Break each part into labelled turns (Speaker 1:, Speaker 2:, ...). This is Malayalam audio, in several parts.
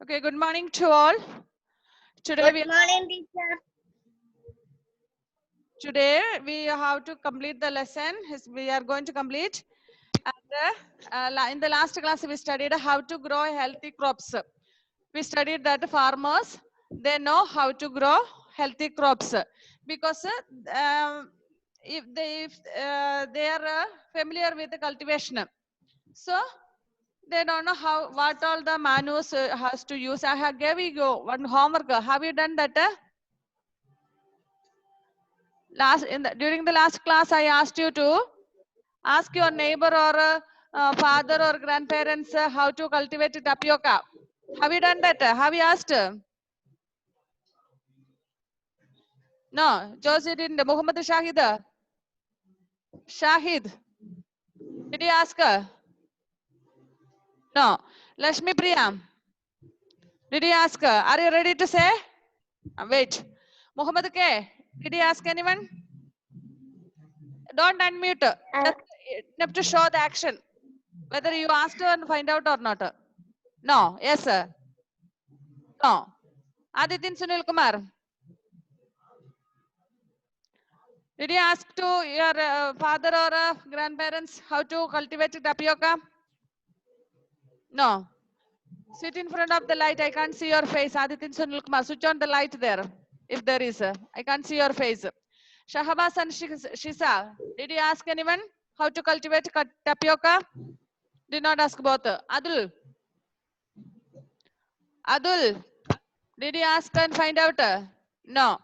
Speaker 1: Okay, good morning to all. Today
Speaker 2: Good morning, teacher.
Speaker 1: we have to complete the lesson. We are going to complete. And in the last class, we studied how to grow healthy crops. We studied that farmers, they know how to grow healthy crops because if they are familiar with the cultivation. So they don't know what all the manures has to use. Gave you one homework. Have you done that? During the last class, I asked you to ask your neighbor or father or grandparents how to cultivate tapioca. Have you done that? Have you asked? No, Josie didn't. Muhammad Shahid. Shahid. Did you ask her? No. Lashmi Priya. Did you ask her? Are you ready to say? Wait. Muhammad K. Did you ask anyone? Don't unmute. Just have to show the action. Whether you asked her and find out or not. No. Yes, sir. No. Adityan Sunil Kumar. Did you ask to your father or grandparents how to cultivate tapioca? No. Sit in front of the light. I can't see your face. Adityan Sunil Kumar. Switch on the light there. If there is. I can't see your face. Shahabas and Shisa. Did you ask anyone how to cultivate tapioca? Did not ask both. Adul. Adul. Did you ask and find out? No.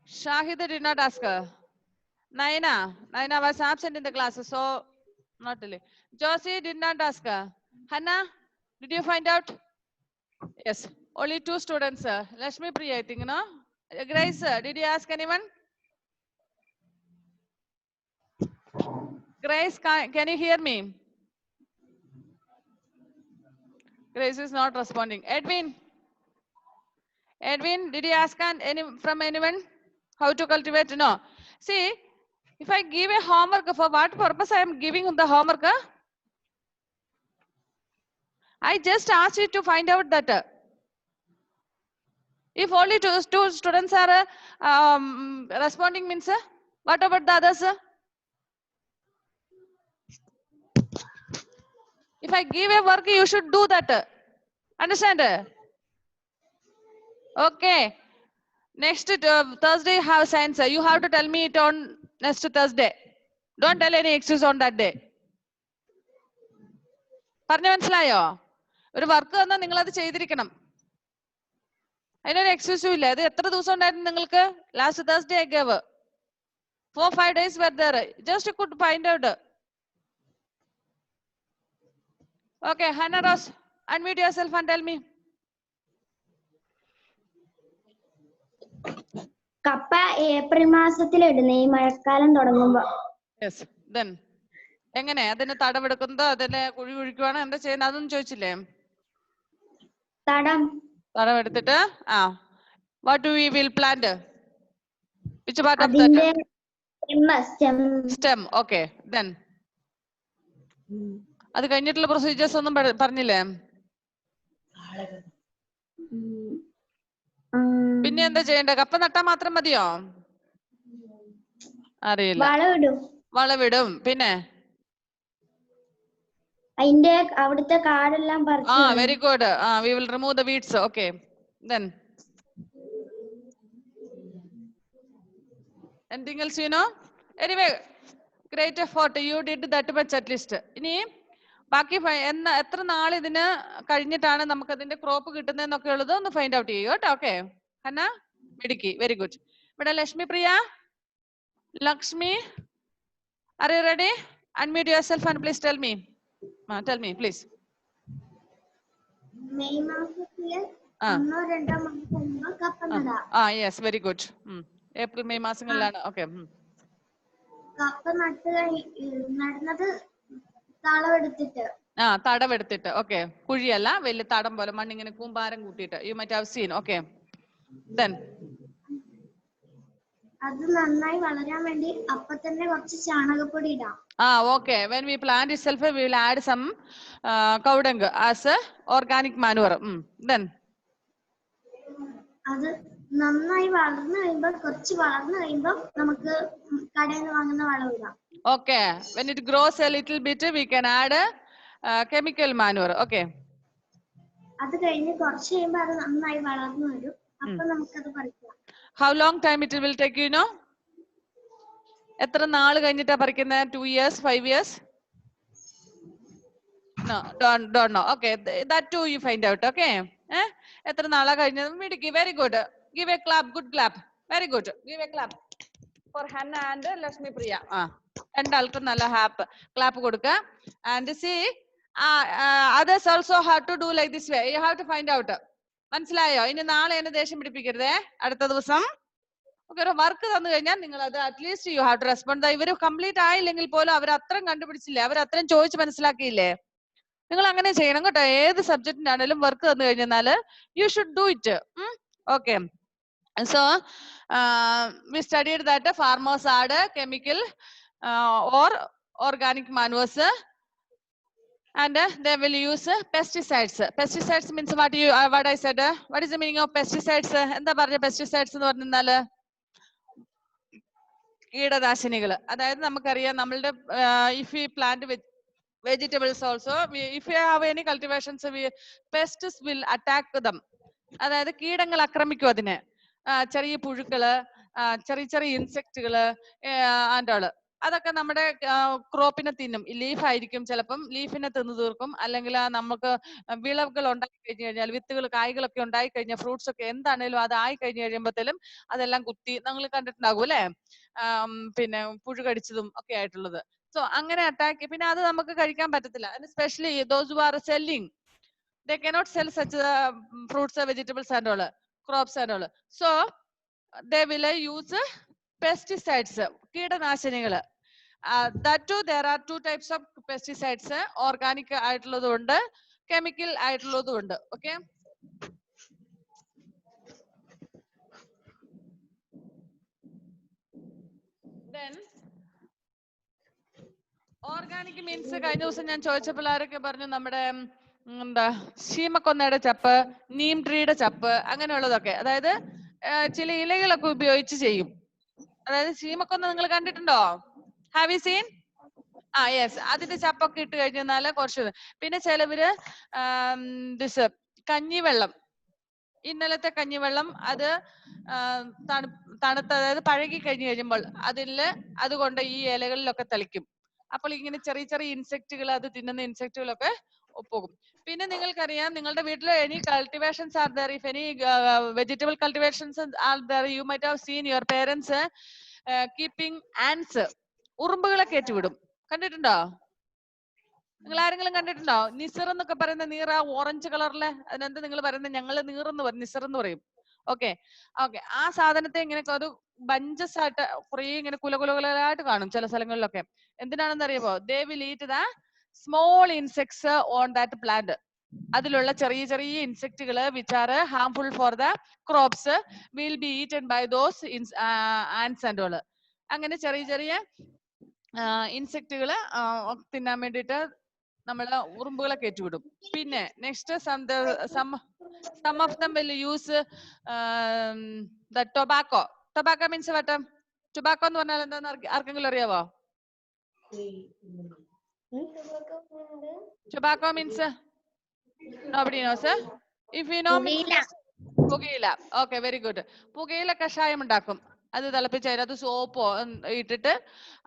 Speaker 1: Shahid did not ask. Naina was absent in the class, so not really. Josie did not ask. Hannah, did you find out? Yes, only 2 students. Lashmi Priya, I think, no? Grace, did you ask anyone? Grace, can you hear me? Grace is not responding. Edwin, did you ask from anyone how to cultivate? No. See, if I give a homework, for what purpose I am giving the homework? I just asked you to find out that. If only two students are responding means, what about the others? If I give a work, you should do that. Understand? Okay. Next Thursday have science. You have to tell me it on next Thursday. Don't tell any excuse on that day. പറഞ്ഞു മനസ്സിലായോ? ഒരു വർക്ക് തന്നാൽ നിങ്ങൾ അത് ചെയ്തിരിക്കണം. അതിനൊരു എക്സ്ക്യൂസും ഇല്ല. അത് എത്ര ദിവസം ഉണ്ടായിരുന്നു നിങ്ങൾക്ക്? Last Thursday I gave. 4-5 days were there. Just you could find out. Okay, Hannah Rose, unmute yourself and tell me.
Speaker 2: കപ്പ ഏപ്രിൽ മാസത്തിലിടുന്ന ഈ മഴക്കാലം തുടങ്ങുമ്പോ.
Speaker 1: Yes, then എങ്ങനെ അതിന് തടവെടുക്കുന്നത്, അതിനെ കുഴി കുഴിക്കുവാണ്, എന്താ ചെയ്യുന്നത് അതൊന്നും ചോദിച്ചില്ലേ? തടവെടുത്തിട്ട് what do we will plant? Which part of that? Stem. Okay, then അത് കഴിഞ്ഞിട്ടുള്ള പ്രൊസീജിയേഴ്സ് ഒന്നും പറഞ്ഞില്ലേ? പിന്നെ എന്താ ചെയ്യണ്ടേ? കപ്പ നട്ടാ മാത്രം മതിയോ? അറിയില്ല. വളവിടും. പിന്നെ
Speaker 2: അതിന്റെ അവിടുത്തെ കാടെല്ലാം പറിച്ചു.
Speaker 1: Very good. we will remove the weeds. Okay, then anything else you know? Anyway, great effort. You did that much at least. ഇനി ബാക്കി എത്ര നാൾ ഇതിന് കഴിഞ്ഞിട്ടാണ് നമുക്ക് അതിന്റെ ക്രോപ്പ് കിട്ടുന്നതെന്നൊക്കെ ഉള്ളത് ഒന്ന് ഫൈൻഡ് ഔട്ട് ചെയ്യൂ കേട്ടോ. ഓക്കെ ഹന്ന, മിടുക്കി, വെരി ഗുഡ്. ഇവിടെ Lakshmi Priya, Lakshmi, are you ready? Unmute yourself and please tell me. Tell me, please.
Speaker 2: May മാസത്തില് ഒന്നോ രണ്ടോ മാസം കപ്പ നടാം.
Speaker 1: Yes, very good. April May മാസങ്ങളിലാണ്. ഓക്കെ.
Speaker 2: കപ്പ നടുന്നത് തടവെടുത്തിട്ട്.
Speaker 1: തടവെടുത്തിട്ട്. ഓക്കെ, കുഴിയല്ല, വലിയ തടം പോലെ മണ്ണിങ്ങനെ കൂമ്പാരം കൂട്ടിയിട്ട്. You might have seen. Okay, then
Speaker 2: അത് നന്നായി വളരാൻ വേണ്ടി അപ്പൊ തന്നെ കുറച്ച് ചാണകപ്പൊടി ഇടാം.
Speaker 1: Okay. When we plant itself, we will add some cow dung as a organic manure. Then
Speaker 2: അത് നന്നായി വളർന്നു കഴിയുമ്പോൾ നമുക്ക് കടയിൽ നിന്ന് വാങ്ങുന്ന വളം ഇടാം.
Speaker 1: Okay. When it grows a little bit, we can add chemical manure. Okay.
Speaker 2: അത് കഴിഞ്ഞ് കുറച്ച് കഴിയുമ്പോൾ അത് നന്നായി വളർന്നു വരും. അപ്പോൾ നമുക്കത് പറിക്കാം.
Speaker 1: How long time it will take, you know? എത്ര നാൾ കഴിഞ്ഞിട്ടാ പറിക്കുന്നത്? 2 years, 5 years? No, don't know. Okay, that too you find out. Okay. എത്ര നാളാ കഴിഞ്ഞത്? മിടുക്കി. Very good. Give a clap. Good clap. Very good. Give a clap for Hannah and Lakshmi Priya. രണ്ടാൾക്കും നല്ല clap കൊടുക്കുക. And see, others also have to do like this way. You have to find out. മനസ്സിലായോ? ഇനി നാളെ എന്നെ ദേഷ്യം പിടിപ്പിക്കരുതേ. അടുത്ത ദിവസം ഒരു വർക്ക് തന്നു കഴിഞ്ഞാൽ നിങ്ങൾ അത് at least you have to respond. ഇവര് കംപ്ലീറ്റ് ആയില്ലെങ്കിൽ പോലും അവർ അത്രയും കണ്ടുപിടിച്ചില്ലേ, അവർ അത്രയും ചോദിച്ച് മനസ്സിലാക്കിയില്ലേ? നിങ്ങൾ അങ്ങനെ ചെയ്യണം കേട്ടോ. ഏത് സബ്ജക്റ്റിന്റെ ആണെങ്കിലും വർക്ക് തന്നു കഴിഞ്ഞാല് you should do it. Okay. So we studied that farmers add chemical or organic manures and they will use pesticides. Pesticides means what I said. What is the meaning of pesticides? എന്താ പറഞ്ഞ pesticides എന്ന് പറഞ്ഞാല് കീടനാശിനികൾ. അതായത് നമുക്കറിയാം നമ്മളുടെ if we plant vegetables also, if we have any cultivations, pests will attack them. അതായത് കീടങ്ങൾ ആക്രമിക്കും അതിനെ. ചെറിയ പുഴുക്കള്, ചെറിയ ഇൻസെക്റ്റുകള് ആൻഡോള് അതൊക്കെ നമ്മുടെ ക്രോപ്പിനെ തിന്നും. ലീഫ് ആയിരിക്കും, ചിലപ്പം ലീഫിനെ തിന്നു തീർക്കും. അല്ലെങ്കിൽ നമുക്ക് വിളവുകൾ ഉണ്ടായി കഴിഞ്ഞു കഴിഞ്ഞാൽ, വിത്തുകൾ കായ്കളൊക്കെ ഉണ്ടായി കഴിഞ്ഞാൽ, ഫ്രൂട്ട്സ് ഒക്കെ എന്താണേലും അത് ആയി കഴിഞ്ഞു കഴിയുമ്പോഴത്തേലും അതെല്ലാം കുത്തി നിങ്ങൾ കണ്ടിട്ടുണ്ടാകും അല്ലെ, പിന്നെ പുഴു കടിച്ചതും ഒക്കെ ആയിട്ടുള്ളത്. സോ അങ്ങനെ അറ്റാക്ക്, പിന്നെ അത് നമുക്ക് കഴിക്കാൻ പറ്റത്തില്ല. Especially those who are selling, they cannot sell such fruits, vegetables and all, crops and all. So they will use pesticides, കീടനാശിനികൾ. That too, there are two types of pesticides, organic ആയിട്ടുള്ളതും ഉണ്ട്, chemical ആയിട്ടുള്ളതും ഉണ്ട്. Okay. Then organic means കഴിഞ്ഞ ദിവസം ഞാൻ ചോദിച്ചപ്പോൾ ആരൊക്കെ പറഞ്ഞു നമ്മുടെ എന്താ ശീമക്കൊന്നയുടെ ചപ്പ്, നീം ട്രീയുടെ ചപ്പ്, അങ്ങനെയുള്ളതൊക്കെ. അതായത് ചില ഇലകളൊക്കെ ഉപയോഗിച്ച് ചെയ്യും. അതായത് ശീമക്കൊന്ന നിങ്ങൾ കണ്ടിട്ടുണ്ടോ? Have you seen? യെസ്. അതിന്റെ ചപ്പൊക്കെ ഇട്ട് കഴിഞ്ഞാല് കുറച്ച്. പിന്നെ ചിലവര് കഞ്ഞിവെള്ളം, ഇന്നലത്തെ കഞ്ഞിവെള്ളം അത് തണുത്ത, അതായത് പഴകി കഴിഞ്ഞു കഴിയുമ്പോൾ അതുകൊണ്ട് ഈ ഇലകളിലൊക്കെ തളിക്കും. അപ്പോൾ ഇങ്ങനെ ചെറിയ ഇൻസെക്റ്റുകൾ, അത് തിന്നുന്ന ഇൻസെക്റ്റുകളൊക്കെ പോകും. പിന്നെ നിങ്ങൾക്കറിയാം, നിങ്ങളുടെ വീട്ടിൽ any cultivations are there, if any vegetable cultivations are there, you might have seen your parents keeping ants, ഉറുമ്പുകളെ കയറ്റിവിടും. കണ്ടിട്ടുണ്ടോ? നിങ്ങൾ ആരെങ്കിലും കണ്ടിട്ടുണ്ടോ? നിസർ എന്നൊക്കെ പറയുന്ന നീറ, ഓറഞ്ച് കളറിലെ, അതിനെന്താ നിങ്ങൾ പറയുന്നത്? ഞങ്ങൾ നീറെന്ന് പറയും, നിസർ എന്ന് പറയും. ഓക്കെ. ആ സാധനത്തെ ഇങ്ങനെ ഒരു ബഞ്ചസ് ആയിട്ട് കുറേ ഇങ്ങനെ കുലകുലകുലായിട്ട് കാണും ചില സ്ഥലങ്ങളിലൊക്കെ. എന്തിനാണെന്ന് അറിയാമോ? They will eat the small insects on that plant. അതിലുള്ള ചെറിയ ഇൻസെക്റ്റുകള് which are harmful for the crops will be eaten by those ants and all. അങ്ങനെ ചെറിയ ഇൻസെക്റ്റുകള് തിന്നാൻ വേണ്ടിയിട്ട് നമ്മള് ഉറുമ്പുകളെ കയറ്റിവിടും. പിന്നെ next some of them will use the tobacco. Tobacco means what? Tobacco എന്ന് പറഞ്ഞാൽ എന്താന്ന് ആർക്കെങ്കിലും അറിയാവോ? Tobacco means nobody knows. If you know, പുകയില. Okay, very good. പുകയില കഷായം ഉണ്ടാക്കും. അത് തിളപ്പിച്ച് അതിനകത്ത് സോപ്പോ ഇട്ടിട്ട്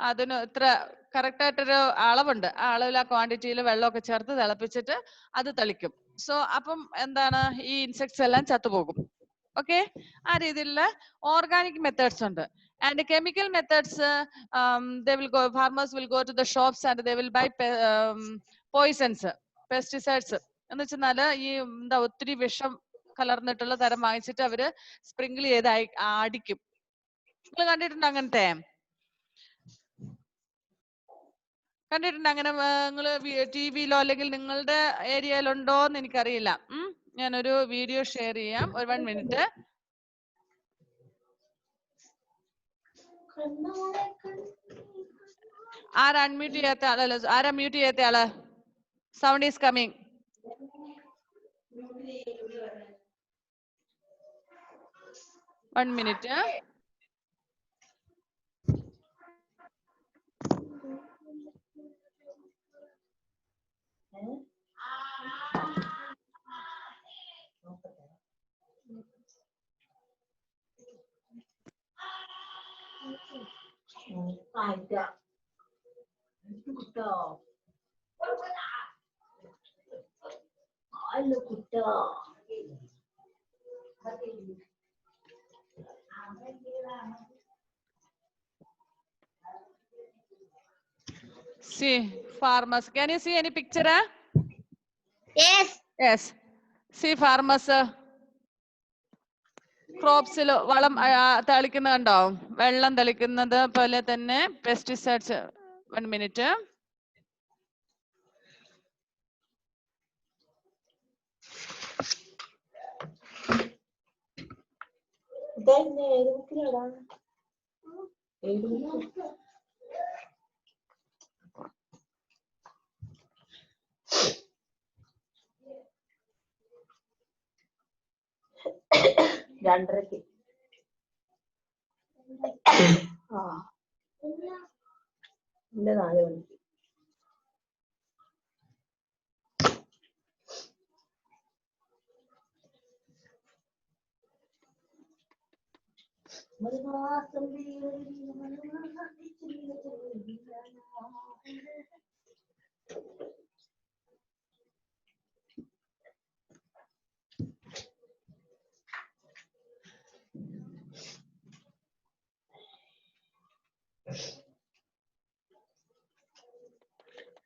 Speaker 1: അതിന് ഇത്ര കറക്റ്റ് ആയിട്ടൊരു അളവുണ്ട്, ആ അളവിൽ, ആ ക്വാണ്ടിറ്റിയിൽ വെള്ളമൊക്കെ ചേർത്ത് തിളപ്പിച്ചിട്ട് അത് തളിക്കും. സോ അപ്പം എന്താണ്, ഈ ഇൻസെക്ട്സ് എല്ലാം ചത്തുപോകും. ഓക്കെ. ആ രീതിയിലുള്ള ഓർഗാനിക് മെത്തേഡ്സ് ഉണ്ട്. And chemical methods, farmers will go to the shops and they will buy poisons, pesticides. എന്ന് വെച്ചാല് ഈ എന്താ ഒത്തിരി വിഷം കലർന്നിട്ടുള്ള തരം വാങ്ങിച്ചിട്ട് അവര് സ്പ്രിങ്കിൾ ചെയ്ത് അടിക്കും. നിങ്ങൾ കണ്ടിട്ടുണ്ടോ അങ്ങനത്തെ? കണ്ടിട്ടുണ്ട് അങ്ങനെ? നിങ്ങൾ ടിവിയിലോ അല്ലെങ്കിൽ നിങ്ങളുടെ ഏരിയയിലുണ്ടോ എന്ന് എനിക്കറിയില്ല. ഞാനൊരു വീഡിയോ ഷെയർ ചെയ്യാം. ഒരു 1 മിനിറ്റ്. ആരാ അൺമ്യൂട്ട് ചെയ്യാത്ത ആളല്ലോ? ആരാ മ്യൂട്ട് ചെയ്യാത്ത ആള്? Sound is coming. One minute. See, farmers. Can you see any picture?
Speaker 2: Yes.
Speaker 1: Yes. See, farmers. ക്രോപ്സിൽ വളം തളിക്കുന്നത് കണ്ടോ? വെള്ളം തളിക്കുന്നത് പോലെ തന്നെ പെസ്റ്റിസൈഡ്സ്. 1 minute.
Speaker 3: രണ്ടരക്ക് ഇല്ല 4 മണിക്ക്.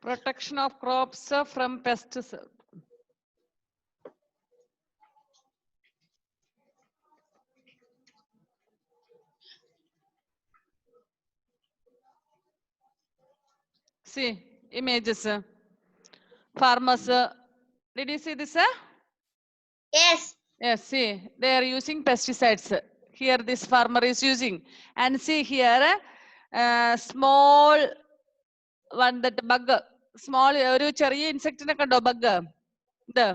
Speaker 1: Protection of crops from pests. See, images. Farmers. Did you see this?
Speaker 2: Yes.
Speaker 1: Yes, see, they are using pesticides. Here this farmer is using. And see here, small one, that bug. Small, ഒരു ചെറിയ ഇൻസെക്റ്റിനെ കണ്ടോ? ബഗ്. ഇത്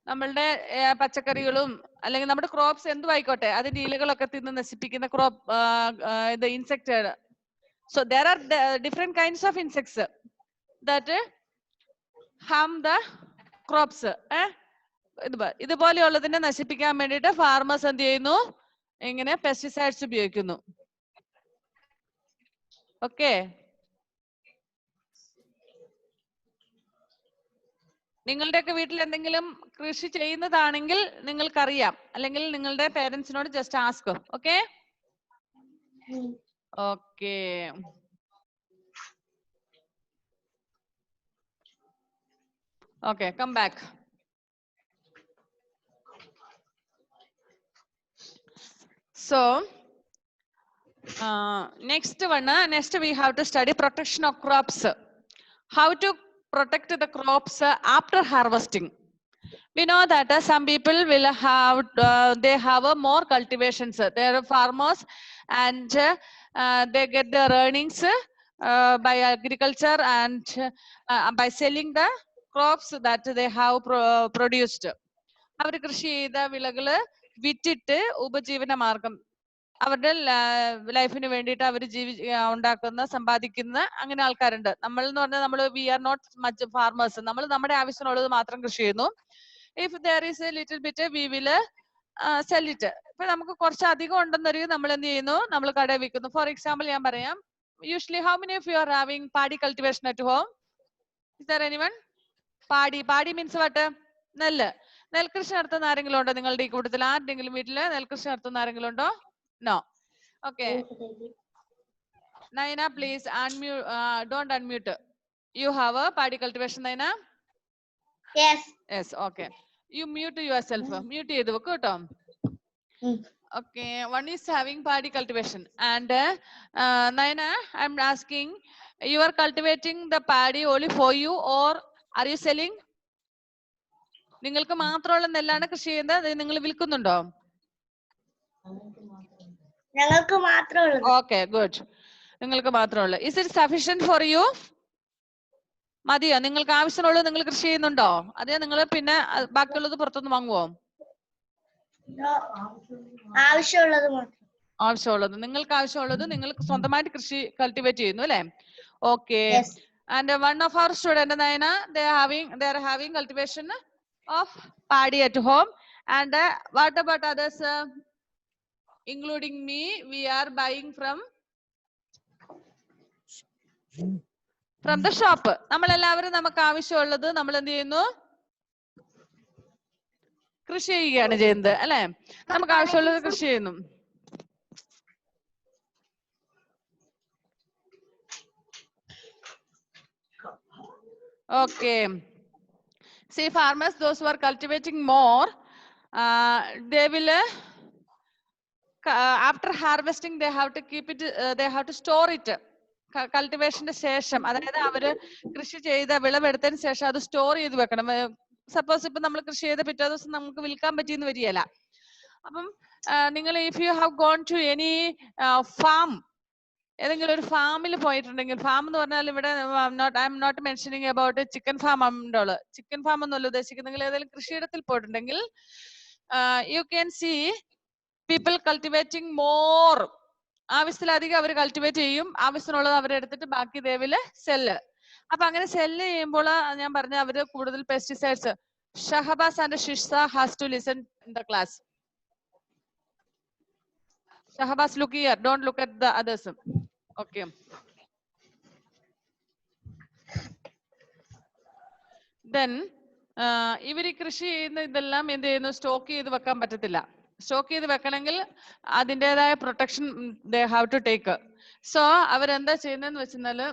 Speaker 1: നമ്മളുടെ പച്ചക്കറികളും അല്ലെങ്കിൽ നമ്മുടെ ക്രോപ്സ് എന്തും ആയിക്കോട്ടെ അതിന്റെ ഇലകളൊക്കെ തിന്ന് നശിപ്പിക്കുന്ന ക്രോപ്പ് ഇത് insect. So there are different kinds of insects that harm the crops. ഇതുപോലെയുള്ളതിനെ നശിപ്പിക്കാൻ വേണ്ടിയിട്ട് ഫാർമേഴ്സ് എന്ത് ചെയ്യുന്നു? ഇങ്ങനെ പെസ്റ്റിസൈഡ്സ് ഉപയോഗിക്കുന്നു. ഓക്കെ, നിങ്ങളുടെയൊക്കെ വീട്ടിൽ എന്തെങ്കിലും കൃഷി ചെയ്യുന്നതാണെങ്കിൽ നിങ്ങൾക്കറിയാം, അല്ലെങ്കിൽ നിങ്ങളുടെ പേരൻസിനോട് just ask. Okay okay. Okay, come back. So, next we have to study protection of crops. How to protect the crops after harvesting. We know that some people will have, they have more cultivations. They are farmers and they get their earnings by agriculture and by selling the crops that they have produced. അവർ കൃഷി ചെയ്ത വിളകള് വിറ്റിട്ട് ഉപജീവന മാർഗം അവരുടെ ലൈഫിന് വേണ്ടിയിട്ട് അവർ ഉണ്ടാക്കുന്ന സമ്പാദിക്കുന്ന അങ്ങനെ ആൾക്കാരുണ്ട്. നമ്മൾ എന്ന് പറഞ്ഞാൽ നമ്മൾ we are not much farmers. നമ്മൾ നമ്മുടെ ആവശ്യത്തിനുള്ളത് മാത്രം കൃഷി ചെയ്യുന്നു. If there is a little bit we will sell it. ഇപ്പൊ നമുക്ക് കുറച്ച് അധികം ഉണ്ടെന്നൊരിക്കും നമ്മൾ എന്ത് ചെയ്യുന്നു? നമ്മൾ കടയിൽ വിൽക്കുന്നു. ഫോർ എക്സാമ്പിൾ ഞാൻ പറയാം. Usually how many of you are having paddy cultivation at home? Is there anyone? Paddy means what? നെല്ല്. നെൽകൃഷി നടത്തുന്ന ആരെങ്കിലും ഉണ്ടോ നിങ്ങളുടെ ഈ കൂട്ടത്തിൽ? ആരുടെങ്കിലും വീട്ടില് നെൽകൃഷി നടത്തുന്ന ആരെങ്കിലും ഉണ്ടോ? No. Okay. Naina, please unmute. Don't unmute. You have a paddy cultivation, Naina?
Speaker 2: Yes.
Speaker 1: Yes. Okay. You mute yourself. Mute ചെയ്തു കേട്ടോ. Okay. One is having paddy cultivation, and Naina, I'm asking, you are cultivating the paddy only for you, or are you selling? നിങ്ങൾക്ക് മാത്രമുള്ള നെല്ലാണ് കൃഷി ചെയ്യുന്നത്? നിങ്ങൾ വിൽക്കുന്നുണ്ടോ?
Speaker 2: ഞങ്ങൾക്ക് മാത്രമേ ഉള്ളൂ.
Speaker 1: Okay, good. നിങ്ങൾക്ക് മാത്രമേ ഉള്ളൂ. Is it sufficient for you? മതിയോ? നിങ്ങൾക്ക് ആവശ്യമുള്ളത് നിങ്ങൾ കൃഷി ചെയ്യുന്നുണ്ടോ? അതേ നിങ്ങൾ പിന്നെ ബാക്കിയുള്ളത് പുറത്തുനിന്ന് വാങ്ങുവോ?
Speaker 2: ആവശ്യമുള്ളത് മാത്രം.
Speaker 1: ആവശ്യമുള്ളത് നിങ്ങൾക്ക് ആവശ്യമുള്ളത് നിങ്ങൾ സ്വന്തമായിട്ട് കൃഷി കൾട്ടിവേറ്റ് ചെയ്യുന്നു അല്ലേ? Okay.
Speaker 2: Yes.
Speaker 1: And one of our student Naina, they are having cultivation of paddy at home. And what about others? Including me, we are buying from the shop. നമ്മൾ എല്ലാവരും നമുക്ക് ആവശ്യമുള്ളത് നമ്മൾ എന്ത് ചെയ്യുന്നു? കൃഷി ചെയ്യുകയാണ് ചെയ്യുന്നത് അല്ലേ? നമുക്ക് ആവശ്യമുള്ളത് കൃഷി ചെയ്യുന്നു. Okay. See, farmers, those who are cultivating more, they will after harvesting they have to keep it, they have to store it. കൾട്ടിവേഷന്റെ ശേഷം, അതായത് അവര് കൃഷി ചെയ്ത വിളവെടുത്തതിന് ശേഷം അത് സ്റ്റോർ ചെയ്ത് വെക്കണം. സപ്പോസ് ഇപ്പൊ നമ്മൾ കൃഷി ചെയ്ത പിറ്റേ ദിവസം നമുക്ക് വിൽക്കാൻ പറ്റിയെന്ന് വരികയില്ല. അപ്പം നിങ്ങൾ if you have gone to any farm, ഏതെങ്കിലും ഒരു ഫാമിൽ പോയിട്ടുണ്ടെങ്കിൽ, ഫാം എന്ന് പറഞ്ഞാൽ ഇവിടെ I'm not mentioning about chicken farm ഉണ്ടോള്, ചിക്കൻ ഫാം ഒന്നുമല്ല ഉദ്ദേശിക്കുന്നത്. നിങ്ങൾ ഏതെങ്കിലും കൃഷിയിടത്തിൽ പോയിട്ടുണ്ടെങ്കിൽ you can see people cultivating more. ആവശ്യത്തിലധികം അവർ കൾട്ടിവേറ്റ് ചെയ്യും, ആവശ്യത്തിനുള്ളത് അവരെടുത്തിട്ട് ബാക്കി ദേവില് സെല്ല്. അപ്പൊ അങ്ങനെ സെല്ല് ചെയ്യുമ്പോൾ ഞാൻ പറഞ്ഞ അവര് കൂടുതൽ pesticides. Shahabas and Shisha has to listen in the class. Shahabas, look here. Don't look at the others. Okay. Then, ഇവര് കൃഷി ചെയ്യുന്ന ഇതെല്ലാം എന്ത് ചെയ്യുന്നു? സ്റ്റോക്ക് ചെയ്ത് വെക്കാൻ പറ്റത്തില്ല. സ്റ്റോക്ക് ചെയ്ത് വെക്കണമെങ്കിൽ അതിൻ്റെതായ protection they have to take. So അവരെന്താ ചെയ്യുന്നതെന്ന് വെച്ചാല്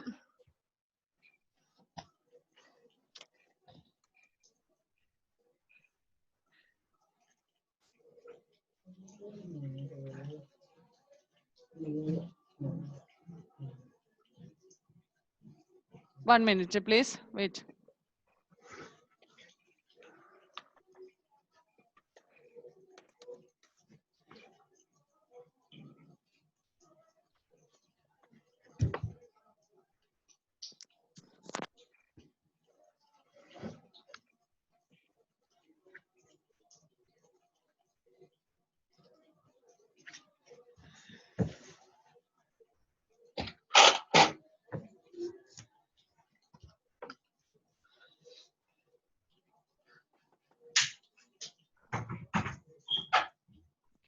Speaker 1: one minute, please. Wait.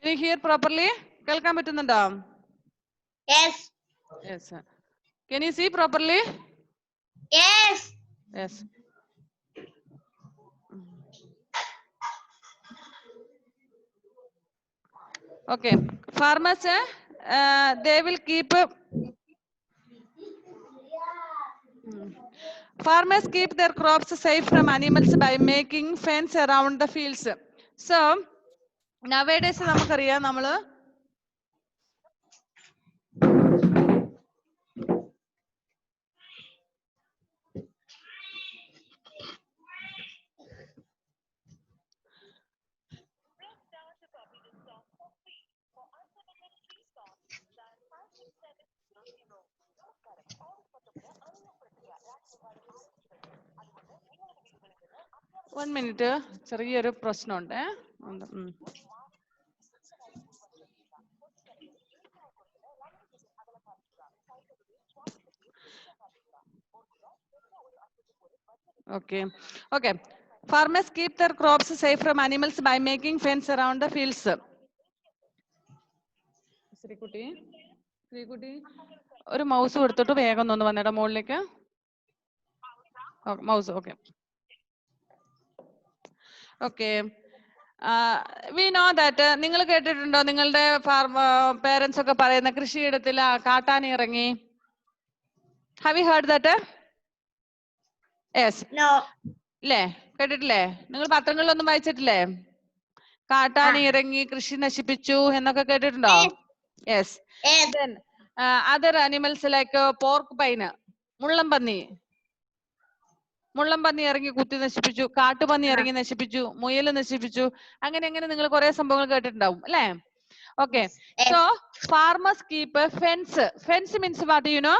Speaker 1: Can you hear properly? കേൾക്കാൻ പറ്റുന്നുണ്ടോ?
Speaker 2: Yes.
Speaker 1: Yes. Can you see properly?
Speaker 2: Yes.
Speaker 1: Yes. Okay. Farmers, they will keep. Farmers keep their crops safe from animals by making fence around the fields. So nowadays നമുക്കറിയാം നമ്മള് one minute, ചെറിയൊരു പ്രശ്നമുണ്ട്. Okay. Okay. Farmers keep their crops safe from animals by making fence around the fields. Sreekutty, ഒരു മൗസ് കൊടുത്തിട്ട് വേഗം ഒന്ന് വന്നേടാ മുകളിലേക്ക്. Mouse. Okay. Okay. We know that. നിങ്ങൾ കേട്ടിട്ടുണ്ടോ നിങ്ങളുടെ പേരൻസ് ഒക്കെ പറയുന്ന കൃഷിയിടത്തിൽ കാട്ടാന ഇറങ്ങി? Have you heard that? Yes.
Speaker 2: No.
Speaker 1: ഇല്ലേ? കേട്ടിട്ടില്ലേ? നിങ്ങൾ പത്രങ്ങളിലൊന്നും വായിച്ചിട്ടില്ലേ? കാട്ടാന ഇറങ്ങി കൃഷി നശിപ്പിച്ചു എന്നൊക്കെ കേട്ടിട്ടുണ്ടോ? Yes. Then other animals like pork pine, മുള്ളംപന്നി ഇറങ്ങി കുത്തി നശിപ്പിച്ചു, കാട്ടുപന്നി ഇറങ്ങി നശിപ്പിച്ചു, മുയൽ നശിപ്പിച്ചു. അങ്ങനെ നിങ്ങൾ കുറെ സംഭവങ്ങൾ കേട്ടിട്ടുണ്ടാവും അല്ലേ? Okay. So farmers keep a fence. Fence means what do you know?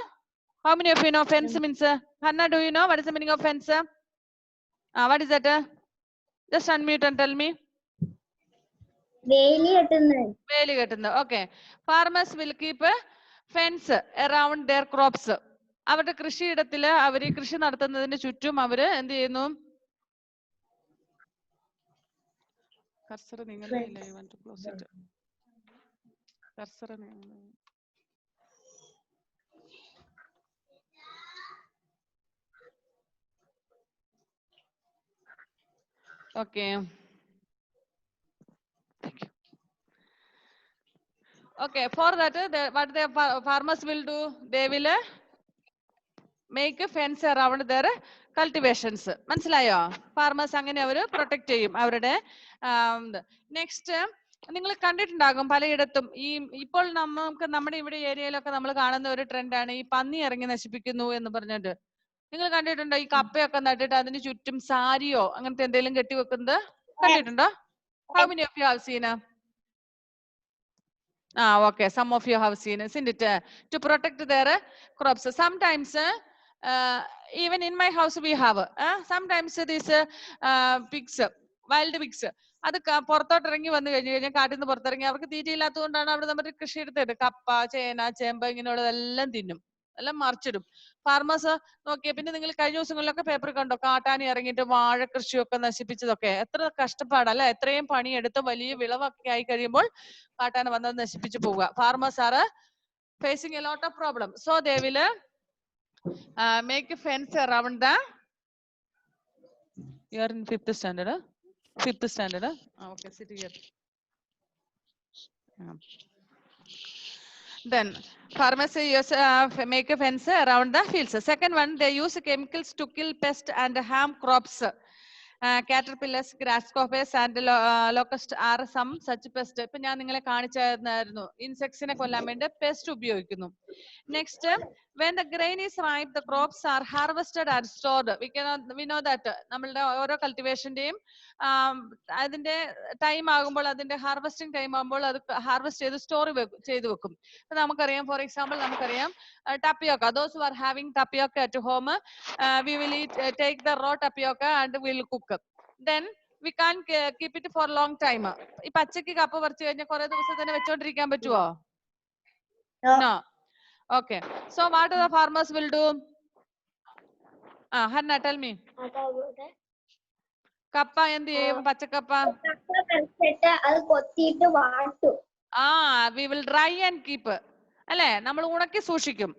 Speaker 1: How many of you know fence means? Hanna, do you know what is the meaning of fence? What is that? Just unmute and tell me.
Speaker 2: വേലി കെട്ടുന്നത്.
Speaker 1: വേലി കെട്ടുന്നത്. Okay. Farmers will keep a fence around their crops. അവരുടെ കൃഷിയിടത്തില് അവര് കൃഷി നടത്തുന്നതിന് ചുറ്റും അവര് എന്ത് ചെയ്യുന്നു? കർസർ നീങ്ങുന്നില്ല. You want to close it. Cursor നീങ്ങുന്നില്ല. Okay. Okay, for that, what the farmers will do, they will make a fence around their cultivations. മനസ്സിലായോ? Farmers അങ്ങനെ അവര് പ്രൊട്ടക്ട് ചെയ്യും അവരുടെ. നെക്സ്റ്റ് നിങ്ങൾ കണ്ടിട്ടുണ്ടാകും പലയിടത്തും ഈ ഇപ്പോൾ നമുക്ക് നമ്മുടെ ഇവിടെ ഏരിയയിലൊക്കെ നമ്മൾ കാണുന്ന ഒരു ട്രെൻഡാണ് ഈ പന്നി ഇറങ്ങി നശിപ്പിക്കുന്നു എന്ന് പറഞ്ഞിട്ട്. നിങ്ങൾ കണ്ടിട്ടുണ്ടോ ഈ കപ്പയൊക്കെ നട്ടിട്ട് അതിന് ചുറ്റും സാരിയോ അങ്ങനത്തെ എന്തെങ്കിലും കെട്ടിവെക്കുന്നത് കണ്ടിട്ടുണ്ടോ? How many of you have seen? Okay, some of you have seen, isn't it? To protect their crops. Sometimes, even in my house we have. Sometimes these pigs, wild pigs. അത് പുറത്തോട്ട് ഇറങ്ങി വന്നു കഴിഞ്ഞു കഴിഞ്ഞാൽ കാട്ടിൽ നിന്ന് പുറത്തിറങ്ങി അവർക്ക് തീറ്റയില്ലാത്തത് കൊണ്ടാണ് അവിടെ നമ്മുടെ കൃഷി എടുത്തത്. കപ്പ, ചേന, ചേമ്പ് ഇങ്ങനെയുള്ളതെല്ലാം തിന്നും, എല്ലാം മറിച്ചിടും. ഫാർമേഴ്സ് നോക്കിയ പിന്നെ നിങ്ങൾ കഴിഞ്ഞ ദിവസങ്ങളിലൊക്കെ പേപ്പർ കണ്ടോ കാട്ടാനി ഇറങ്ങിയിട്ട് വാഴ കൃഷിയൊക്കെ നശിപ്പിച്ചതൊക്കെ. എത്ര കഷ്ടപ്പാടല്ലേ, എത്രയും പണിയെടുത്ത് വലിയ വിളവൊക്കെ ആയി കഴിയുമ്പോൾ കാട്ടാന വന്നത് നശിപ്പിച്ചു പോവുക. Farmers are facing a lot of problem. So they will make A fence around the. You are in 5th standard? 5th standard? Okay, sit here. Then farmers make a fence around the fields. Second one, they use chemicals to kill pests and harm crops. Caterpillars, grasshoppers and locusts are some such pests. ഇപ്പൊ ഞാൻ നിങ്ങളെ കാണിച്ചായിരുന്നു ഇൻസെക്ട്സിനെ കൊല്ലാൻ വേണ്ടി പെസ്റ്റ് ഉപയോഗിക്കുന്നു. Next, when the grain is ripe, the crops are harvested and stored. We know that നമ്മളുടെ ഓരോ കൾട്ടിവേഷന്റെയും അതിന്റെ ടൈം ആകുമ്പോൾ, അതിന്റെ ഹാർവെസ്റ്റിംഗ് ടൈം ആകുമ്പോൾ അത് ഹാർവെസ്റ്റ് ചെയ്ത് സ്റ്റോർ ചെയ്ത് വെക്കും. നമുക്കറിയാം, ഫോർ എക്സാമ്പിൾ നമുക്കറിയാം tapioca. Those who are having tapioca at home, we will take the raw tapioca and we will cook. Then we can't keep it for long time. ഈ പച്ചക്ക് കപ്പ പറിച്ചു കഴിഞ്ഞാൽ കുറെ ദിവസം തന്നെ വെച്ചോണ്ടിരിക്കാൻ പറ്റുമോ? No. Okay. So what the farmers will do? Hanna, tell me. കപ്പ എന്ത് ചെയ്യും? പച്ചക്കപ്പ
Speaker 2: അത് കൊത്തിയിട്ട് വാട്ടും.
Speaker 1: We will dry and keep. അല്ലെ, നമ്മൾ ഉണക്കി സൂക്ഷിക്കും.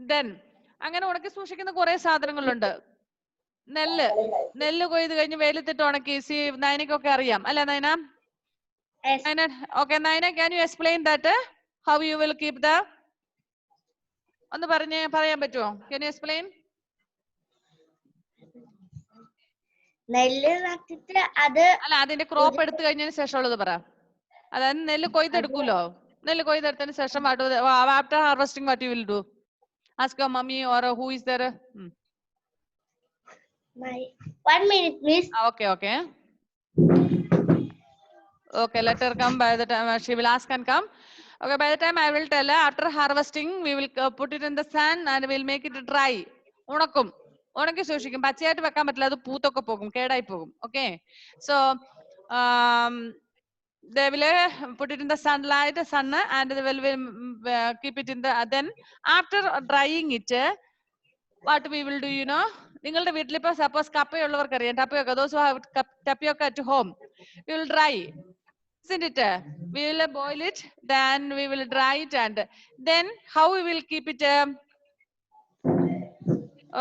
Speaker 1: Then അങ്ങനെ ഉണക്കി സൂക്ഷിക്കുന്ന കുറെ സാധനങ്ങളുണ്ട്. നെല്ല് കൊയ്ത് കഴിഞ്ഞ് വെയിലത്തിട്ട് ഉണക്കി. നയനക്കൊക്കെ അറിയാം അല്ലെ Nayana? Okay, Naina, can you explain that? How you will keep the? ഒന്ന് പറയാൻ പറ്റുമോ? Can you explain?
Speaker 2: നെല്ല് നട്ടിട്ട് അത്
Speaker 1: അല്ല, അതിന്റെ ക്രോപ്പ് എടുത്തു കഴിഞ്ഞതിന് ശേഷമുള്ളത് പറ. അതായത് നെല്ല് കൊയ്തെടുക്കൂലോ. നെല്ല് കൊയ്തെടുത്തതിന് ശേഷം after harvesting what you will do? Ask your mummy or who is there?
Speaker 2: 1 minute please.
Speaker 1: Okay. Okay, let her come. By the time she will ask and come. Okay, by the time I will tell her, after harvesting we will put it in the sun and we will make it dry. ഉണക്കും, ഉണക്കി സൂക്ഷിക്കും. പച്ചയായിട്ട് വെക്കാൻ പറ്റില്ല, അത് പൂത്തൊക്കെ പോകും, കേടായി പോകും. Okay, so they will put it in the sun and they will keep it in the. Then after drying it, what we will do, you know, നിങ്ങളുടെ വീട്ടിൽ ഇപ്പൊ സപ്പോസ് കപ്പയുള്ളവർക്ക് അറിയാം, tapioca. Those who have tapioca at home, we will dry, isn't it? We will boil it, then we will dry it, and then how we will keep it?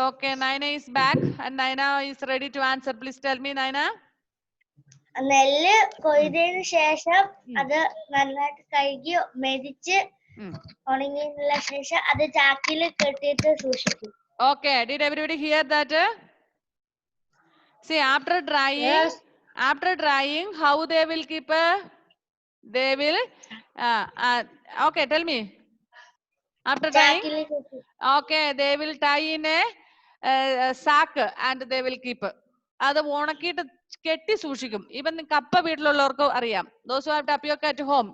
Speaker 1: Okay, Naina is back and Naina is ready to answer. Please tell me, Naina.
Speaker 2: നെല്ല് കൊയ്തതിനു ശേഷം അത് നന്നായിട്ട് കഴുകി മെതിച്ച് ഉണങ്ങിയതിനുള്ള ശേഷം അത് ചാക്കിൽ കെട്ടിയിട്ട് സൂക്ഷിക്കും.
Speaker 1: Okay, did everybody hear that? See, after drying, how they will keep? They will. Okay, tell me. After drying, okay, they will tie in a sack and they will keep. അത് ഉണക്കിയിട്ട് കെട്ടി സൂക്ഷിക്കും. ഈവൻ കപ്പ വീട്ടിലുള്ളവർക്ക് അറിയാം. Those who have tapioca at home,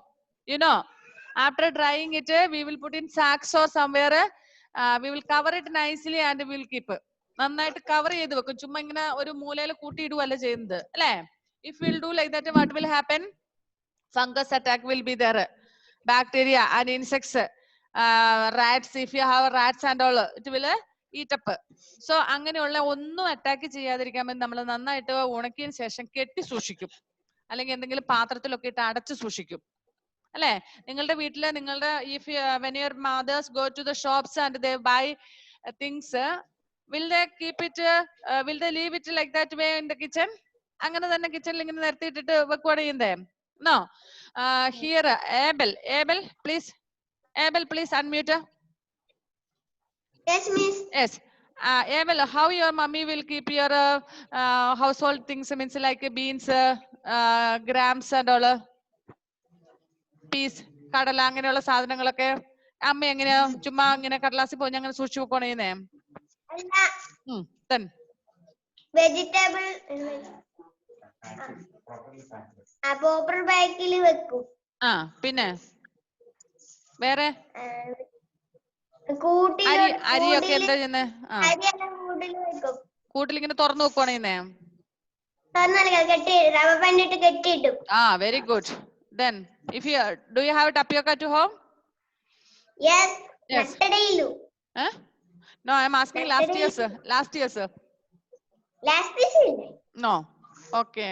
Speaker 1: You know, after drying it, we will put in sacks or somewhere. We will cover it nicely and we will keep. നന്നായിട്ട് കവർ ചെയ്ത് വെക്കും. ചുമ്മാ ഇങ്ങനെ ഒരു മൂലയിൽ കൂട്ടിയിടുവല്ല ചെയ്യുന്നത് അല്ലേ? If we will do like that, what will happen? Fungus attack will be there. Bacteria and insects, rats, if you have rats and all, it will eat up. So അങ്ങനെയുള്ള ഒന്നും അറ്റാക്ക് ചെയ്യാതിരിക്കാൻ വേണ്ടി നമ്മൾ നന്നായിട്ട് ഉണക്കിയതിന് ശേഷം കെട്ടി സൂക്ഷിക്കും, അല്ലെങ്കിൽ എന്തെങ്കിലും പാത്രത്തിലൊക്കെ ഇട്ട് അടച്ചു സൂക്ഷിക്കും അല്ലേ? നിങ്ങളുടെ വീട്ടില് നിങ്ങളുടെ if when your mothers go to the shops and they buy things, will they keep it, will they leave it like that way in the kitchen? അങ്ങനെ തന്നെ കിച്ചണിൽ ഇങ്ങനെ നിരത്തിയിട്ടിട്ട് വെക്കുവാണ് ചെയ്യുന്നേ? No. Here Abel please unmute.
Speaker 2: Yes, miss.
Speaker 1: Yes. Abel, how your mummy will keep your household things, means like beans, grams and all, peas, കടല അങ്ങനെയുള്ള സാധനങ്ങളൊക്കെ അമ്മ എങ്ങനെയാ ചുമ്മാ ഇങ്ങനെ കടലാസിൽ പോയി അങ്ങനെ സൂക്ഷിച്ചു വെക്കണേ ചെയ്യുന്നേ? Then
Speaker 2: വെജിറ്റബിൾ പോപ്പർ ബാഗിൽ വെക്കും.
Speaker 1: പിന്നെ വേറെ അരിയൊക്കെ എന്താ ചെയ്യുന്നേ? കൂട്ടിൽ ഇങ്ങനെ തുറന്നു വെക്കുവാണ് ചെയ്യുന്നേ? Very good. Then if you do you have tapioca to home?
Speaker 2: Yes.
Speaker 1: No, I am asking last year sir. Last year no. Okay.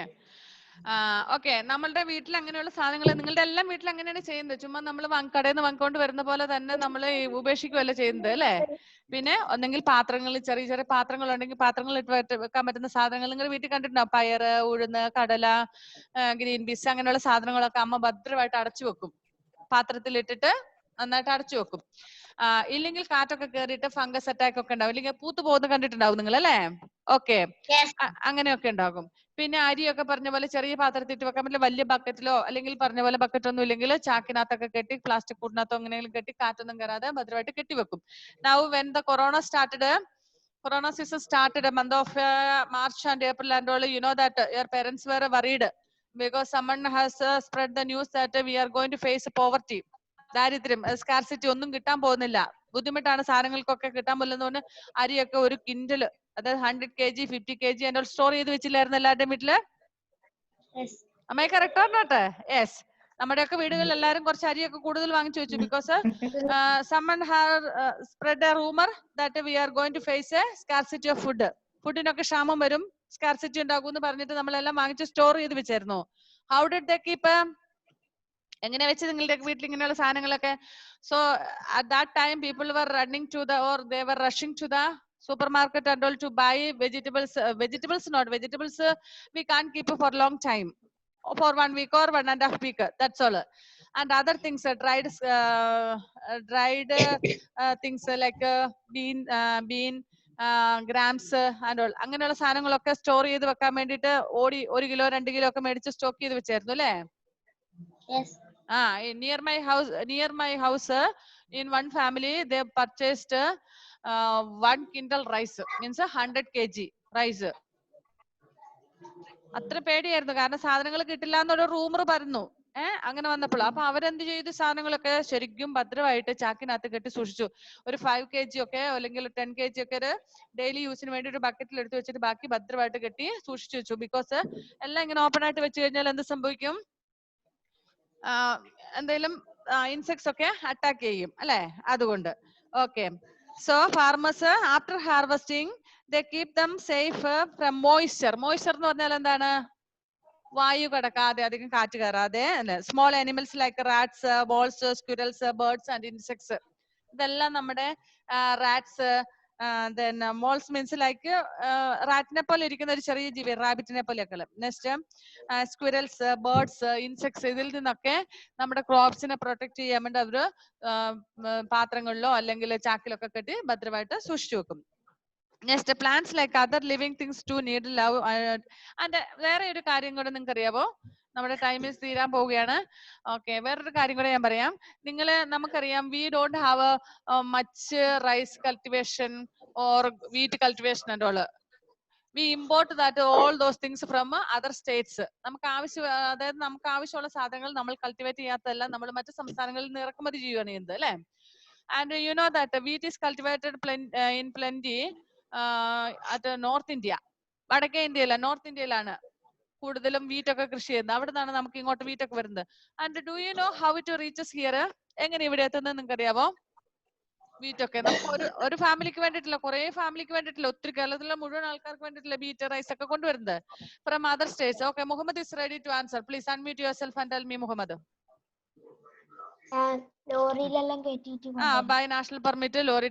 Speaker 1: Okay, നമ്മളുടെ വീട്ടിൽ അങ്ങനെയുള്ള സാധനങ്ങൾ നിങ്ങളുടെ എല്ലാം വീട്ടിൽ അങ്ങനെയാണ് ചെയ്യുന്നത്. ചുമ്മാ നമ്മൾ കടയിൽ നിന്ന് വാങ്ങിക്കൊണ്ട് വരുന്ന പോലെ തന്നെ നമ്മൾ ഉപേക്ഷിക്കുകയല്ല ചെയ്യുന്നത് അല്ലേ? പിന്നെ ഒന്നെങ്കിൽ പാത്രങ്ങളിൽ ചെറിയ ചെറിയ പാത്രങ്ങൾ ഉണ്ടെങ്കിൽ പാത്രങ്ങളിൽ ഇട്ട് വെക്കാൻ പറ്റുന്ന സാധനങ്ങൾ നിങ്ങൾ വീട്ടിൽ കണ്ടിട്ടുണ്ടാവും. പയറ്, ഉഴുന്ന്, കടല, ഗ്രീൻ പീസ് അങ്ങനെയുള്ള സാധനങ്ങളൊക്കെ അമ്മ ഭദ്രമായിട്ട് അടച്ചു വെക്കും. പാത്രത്തിലിട്ടിട്ട് നന്നായിട്ട് അടച്ചു വെക്കും. ഇല്ലെങ്കിൽ കാറ്റൊക്കെ കയറിയിട്ട് ഫംഗസ് അറ്റാക്ക് ഒക്കെ ഉണ്ടാവും, ഇല്ലെങ്കിൽ പൂത്തു പോകുന്ന കണ്ടിട്ടുണ്ടാവും നിങ്ങൾ അല്ലേ? ഓക്കെ, അങ്ങനെയൊക്കെ ഉണ്ടാകും. പിന്നെ അരിയൊക്കെ പറഞ്ഞ പോലെ ചെറിയ പാത്രത്തിൽ ഇട്ട് വെക്കാൻ പറ്റില്ല. വലിയ ബക്കറ്റിലോ അല്ലെങ്കിൽ പറഞ്ഞ പോലെ ബക്കറ്റ് ഒന്നും ഇല്ലെങ്കിൽ ചാക്കിനകത്തൊക്കെ കെട്ടി പ്ലാസ്റ്റിക് കൂടിനകത്തോ എങ്ങനെയെങ്കിലും കെട്ടി കാറ്റൊന്നും കയറാതെ ഭദ്രമായിട്ട് കെട്ടിവെക്കും. Now when the corona season started, a month of March and April and all, you know that your parents were worried because someone has spread the news that we are going to face poverty, ദാരിദ്ര്യം, സ്കാർസിറ്റി, ഒന്നും കിട്ടാൻ പോകുന്നില്ല, ബുദ്ധിമുട്ടാണ്, സാധനങ്ങൾക്കൊക്കെ കിട്ടാൻ പോലെന്ന് അരിയൊക്കെ ഒരു കിൻഡൽ, അതായത് 100 kg 50 kg and all store ചെയ്ത് വെച്ചില്ലായിരുന്നു എല്ലാവരുടെയും വീട്ടില്? Am I correct or not? Yes. നമ്മുടെയൊക്കെ വീടുകളിൽ എല്ലാവരും കുറച്ച് അരിയൊക്കെ കൂടുതൽ വാങ്ങിച്ചു വെച്ചു. Because someone have spread a rumor that we are going to face a scarcity of food. ഫുഡിനൊക്കെ ക്ഷാമം വരും, സ്കാർസിറ്റി ഉണ്ടാകും എന്ന് പറഞ്ഞിട്ട് നമ്മളെല്ലാം വാങ്ങിച്ച് സ്റ്റോർ ചെയ്ത് വെച്ചായിരുന്നു. How did they keep? എങ്ങനെ വെച്ച് നിങ്ങളുടെ വീട്ടിൽ ഇങ്ങനെയുള്ള സാധനങ്ങളൊക്കെ? So at that time people were running to the, or they were rushing to the supermarket and all to buy vegetables. Vegetables we can't keep for long time, for 1 week or 1.5 week, that's all. And other things, dried things like bean, grams and all, അങ്ങനെയുള്ള സാധനങ്ങളൊക്കെ സ്റ്റോർ ചെയ്ത് വെക്കാൻ വേണ്ടിയിട്ട് ഓടി 1 കിലോ 2 കിലോ ഒക്കെ മേടിച്ച് സ്റ്റോക്ക് ചെയ്ത് വെച്ചായിരുന്നു അല്ലേ? Near my house, in one family they purchased 1 quintal rice, means 100 kg rice. അത്ര പേടിയായിരുന്നു, കാരണം സാധനങ്ങൾ കിട്ടില്ല എന്നൊരു റൂമർ പറഞ്ഞു. അങ്ങനെ വന്നപ്പോൾ അപ്പൊ അവരെന്ത് ചെയ്തു? സാധനങ്ങളൊക്കെ ശരിക്കും ഭദ്രമായിട്ട് ചാക്കിനകത്ത് കെട്ടി സൂക്ഷിച്ചു. ഒരു 5 kg ഒക്കെ അല്ലെങ്കിൽ 10 kg ഒക്കെ ഒരു ഡെയിലി യൂസിന് വേണ്ടി ഒരു ബക്കറ്റിൽ എടുത്ത് വെച്ചിട്ട് ബാക്കി ഭദ്രമായിട്ട് കെട്ടി സൂക്ഷിച്ചു വെച്ചു. ബിക്കോസ് എല്ലാം ഇങ്ങനെ ഓപ്പൺ ആയിട്ട് വെച്ച് കഴിഞ്ഞാൽ എന്ത് സംഭവിക്കും? എന്തെങ്കിലും ഇൻസെക്ട്സ് ഒക്കെ അറ്റാക്ക് ചെയ്യും അല്ലെ? അതുകൊണ്ട് okay. So farmers after harvesting they keep them safe from moisture. Moisture എന്ന് പറഞ്ഞാൽ എന്താണ്? വായു കടക്കാതെ, അധികം കാറ്റ് കയറാതെ. Small animals like rats, moles, squirrels, birds and insects, ഇതെല്ലാം നമ്മുടെ rats, then moles means like റാറ്റിനെ പോലെ ഇരിക്കുന്ന ഒരു ചെറിയ ജീവി, റാബിറ്റിനെ പോലെയൊക്കെ. നെക്സ്റ്റ് സ്ക്വിറൽസ്, ബേർഡ്സ്, ഇൻസെക്ട്സ്, ഇതിൽ നിന്നൊക്കെ നമ്മുടെ ക്രോപ്സിനെ പ്രൊട്ടക്ട് ചെയ്യാൻ വേണ്ടി അവര് പാത്രങ്ങളിലോ അല്ലെങ്കിൽ ചാക്കിലൊക്കെ കെട്ടി ഭദ്രമായിട്ട് സൂക്ഷിച്ചു വെക്കും. Next plants like other living things to need love. And വേറെ ഒരു കാര്യം കൂടെ നിങ്ങൾക്ക് അറിയാവോ? നമ്മുടെ ടൈം തീരാൻ പോവുകയാണ്. ഓക്കെ, വേറൊരു കാര്യം കൂടെ ഞാൻ പറയാം. നമുക്കറിയാം, we don't have much rice cultivation or wheat cultivation and all. we import that all those things from other states. നമുക്ക് ആവശ്യം, അതായത് നമുക്ക് ആവശ്യമുള്ള സാധനങ്ങൾ നമ്മൾ കൾട്ടിവേറ്റ് ചെയ്യാത്തതല്ല, നമ്മൾ മറ്റു സംസ്ഥാനങ്ങളിൽ നിന്ന് ഇറക്കുമതി ചെയ്യുകയാണ് ചെയ്യുന്നത് അല്ലേ. And you know that wheat is cultivated in plenty at North India. വടക്കേ ഇന്ത്യയില, നോർത്ത് ഇന്ത്യയിലാണ് കൂടുതലും വീറ്റ് ഒക്കെ കൃഷി ചെയ്യുന്നത്. അവിടെ നിന്നാണ് നമുക്ക് ഇങ്ങോട്ട് വീറ്റ് ഒക്കെ വരുന്നത്. And do you know how it reaches here? എങ്ങനെ ഇവിടെ എത്തുന്നത് നിങ്ങൾക്ക് അറിയാവോ? വീറ്റ് ഒക്കെ നമുക്ക് ഒരു ഫാമിലിക്ക് വേണ്ടിയിട്ടില്ല, കുറെ ഫാമിലിക്ക് വേണ്ടിയിട്ടില്ല, ഒത്തിരി കേരളത്തിലെ മുഴുവൻ ആൾക്കാർക്ക് വേണ്ടിയിട്ടില്ല വീറ്റ് റൈസ് ഒക്കെ കൊണ്ടുവരുന്നത് from other states. Okay, Muhammad is ready to answer. Please unmute yourself and tell me Muhammad.
Speaker 2: ലോറിയിലെല്ലാം കയറ്റിയിട്ട്
Speaker 1: by national permit, lorry,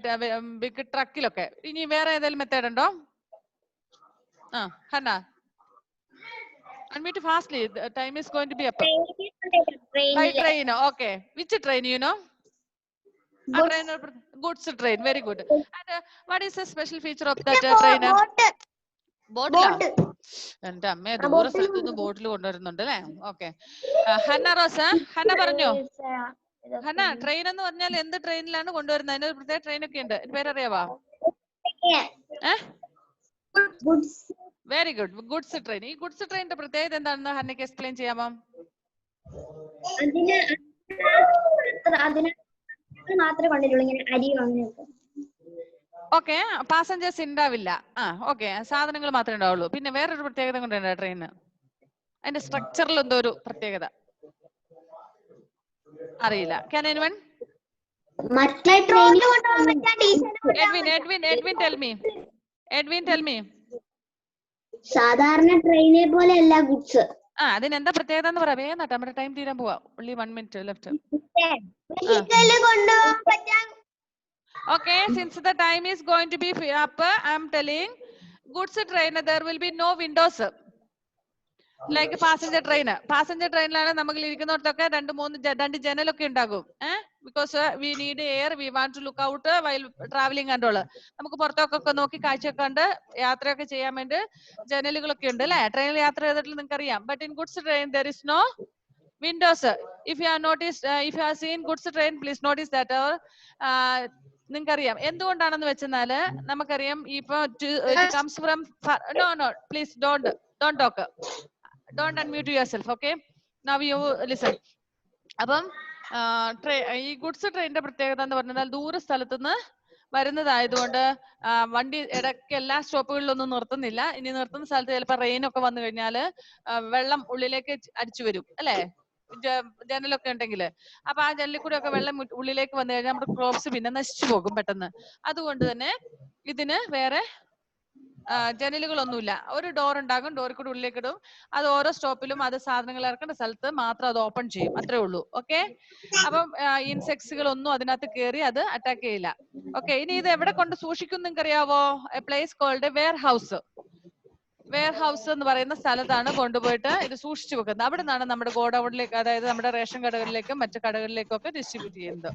Speaker 1: big ട്രക്കിലൊക്കെ. ഇനി വേറെ ഏതെങ്കിലും മെത്തേഡ് ഉണ്ടോ? Hanna unmute fastly, the time is going to be up. By train, okay. Which train you know? Goods train, very good. And what is the special feature of that train? Boat la enta amme dooru sthalathu boat lu konduvarunundu alle. Okay, Hanna Rosa, Hanna paranjo. Hanna, train ennu parnal endu train ilanu konduvarunna? Adinu oru pratheka train okke undu, peru ariyava?
Speaker 2: goods.
Speaker 1: Very good, goods train. ഈ goods train ന്റെ പ്രത്യേകത എന്താണെന്ന് ഹന്നയ്ക്ക് എക്സ്പ്ലെയിൻ ചെയ്യാമോ?
Speaker 2: അതിന് മാത്രമേ കൊണ്ടുവരുള്ളൂ, ഇങ്ങനെ അരി അങ്ങനെയൊക്കെ.
Speaker 1: ഓക്കെ, പാസഞ്ചേഴ്സ് ഉണ്ടാവില്ല. ഓക്കെ, സാധനങ്ങൾ മാത്രമേ ഉണ്ടാവുള്ളൂ. പിന്നെ വേറൊരു പ്രത്യേകത കൊണ്ടുണ്ട് ട്രെയിന്, അതിന്റെ സ്ട്രക്ചറിൽ എന്തോ ഒരു പ്രത്യേകത അറിയില്ല. Can anyone?
Speaker 2: മറ്റേ ട്രെയിനിൽ കൊണ്ടുപോകാൻ പറ്റാ.
Speaker 1: Edwin tell me.
Speaker 2: സാധാരണ ട്രെയിനെ പോലെ അല്ല ഗുഡ്സ്.
Speaker 1: അതിനെന്താ പ്രത്യേകത എന്ന് പറയാം. വേഗം നട്ടാ, നമ്മുടെ ടൈം തീരാൻ പോവാ. only 1 minute left. Okay, since the time is going to be up, I am telling goods train there will be no windows like passenger train. Passenger trainലാണ് നമ്മൾ ഇരിക്കുന്നിടത്തൊക്കെ രണ്ട് ജനലൊക്കെ ഉണ്ടാകും. Because we need air, we want to look out while traveling and all. നമുക്ക് പുറത്തൊക്കെ നോക്കി കാഴ്ചയൊക്കെ കണ്ട് യാത്രയൊക്കെ ചെയ്യാൻ വേണ്ടി ജനലുകളൊക്കെ ഉണ്ട് അല്ലേ. ട്രെയിനിൽ യാത്ര ചെയ്തിട്ട് നിങ്ങൾക്ക് അറിയാം. But in goods train there is no windows. If you have noticed, if you have seen goods train, please notice that നിങ്ങൾക്കറിയാം എന്തുകൊണ്ടാണെന്ന് വെച്ചാല് നമുക്കറിയാം ഇപ്പൊ it comes from no please don't talk, don't unmute yourself. Okay, now you listen. അപ്പം ഈ ഗുഡ്സ് ട്രെയിനിന്റെ പ്രത്യേകത എന്ന് പറഞ്ഞാൽ ദൂര സ്ഥലത്തുനിന്ന് വരുന്നതായതുകൊണ്ട് വണ്ടി ഇടയ്ക്ക് എല്ലാ സ്റ്റോപ്പുകളിലൊന്നും നിർത്തുന്നില്ല. ഇനി നിർത്തുന്ന സ്ഥലത്ത് ചിലപ്പോൾ റെയിൻ ഒക്കെ വന്നു കഴിഞ്ഞാല് വെള്ളം ഉള്ളിലേക്ക് അടിച്ചു വരും അല്ലെ, ജനലൊക്കെ ഉണ്ടെങ്കിൽ. അപ്പൊ ആ ജനലിൽ കൂടെ ഒക്കെ വെള്ളം ഉള്ളിലേക്ക് വന്നു കഴിഞ്ഞാൽ നമ്മുടെ ക്രോപ്സ് പിന്നെ നശിച്ചു പോകും പെട്ടെന്ന്. അതുകൊണ്ട് തന്നെ ഇതിന് വേറെ ജനലുകളൊന്നുമില്ല. ഒരു ഡോർ ഉണ്ടാകും, ഡോറിൽ കൂടെ ഉള്ളിലേക്ക് ഇടും. അത് ഓരോ സ്റ്റോപ്പിലും അത് സാധനങ്ങൾ ഇറക്കേണ്ട സ്ഥലത്ത് മാത്രം അത് ഓപ്പൺ ചെയ്യും, അത്രേ ഉള്ളൂ. ഓക്കെ, അപ്പം ഇൻസെക്ട്സുകൾ ഒന്നും അതിനകത്ത് കയറി അത് അറ്റാക്ക് ചെയ്യില്ല. ഓക്കെ, ഇനി ഇത് എവിടെ കൊണ്ട് സൂക്ഷിക്കും നിങ്ങൾക്ക് അറിയാവോ? A place called warehouse. Warehouse എന്ന് പറയുന്ന സ്ഥലത്താണ് കൊണ്ടുപോയിട്ട് ഇത് സൂക്ഷിച്ചു വെക്കുന്നത്. അവിടെ നിന്നാണ് നമ്മുടെ ഗോഡൌണിലേക്ക്, അതായത് നമ്മുടെ റേഷൻ കടകളിലേക്കും മറ്റു കടകളിലേക്കും ഒക്കെ ഡിസ്ട്രിബ്യൂട്ട് ചെയ്യുന്നത്.